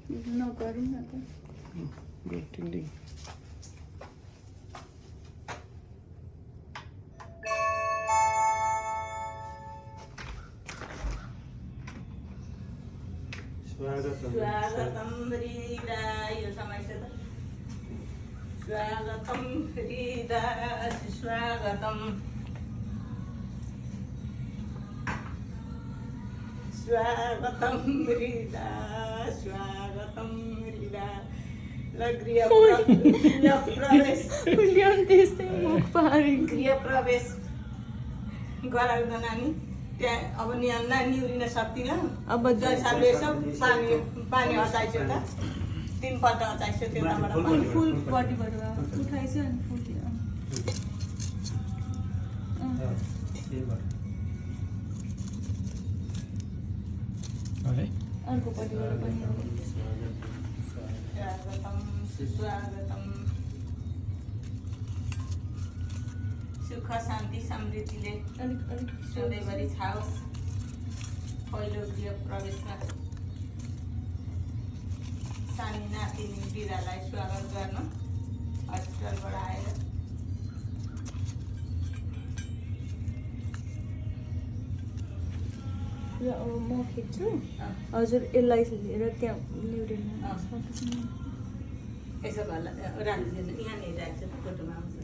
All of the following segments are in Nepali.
नगरौँ न त टिङ स्वागतम हृदा यो समय छ त स्वागतम हृदा स्वागतम स्वागतम हृदा स्वागतम हृदा ल गृह प्रवेश ल्याउनु त्यस्तै मुख पारी गृह प्रवेश गराउँद नानी त्यहाँ अब निहुरिन सक्दिनँ अब जयसालले यसो पानी हचाइसक्यो त 3 पल्ट हचाइसक्यो त्यताबाट पानी फुलपट्टिबाट उठाइसक्यो अनि फुल अर्कोपट्टिबाट पनि स्वागतम सुस्वागतम सुख शान्ति समृद्धिले अलिक सधैँभरि छाओस् पहिलो गृह प्रवेशमा सानी नातिनी बिरालाई स्वागत गर्न हस्पिटलबाट आएर ल अब म खिच्छु हजुर यसलाई हेरेर त्यहाँ ल्याउनु यसो गर्ला राखिदिनु यहाँनिर राख्छ त फोटोमा आउँछ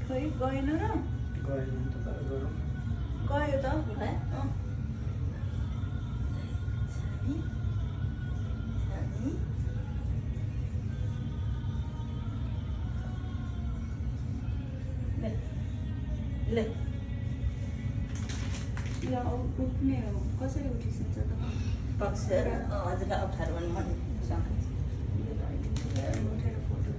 खै गएन र गयो त ले उठ्ने हो कसरी उठिसक्छ त पक्ष हजुरलाई अप्ठ्यारो भने मैले उठेर फोटो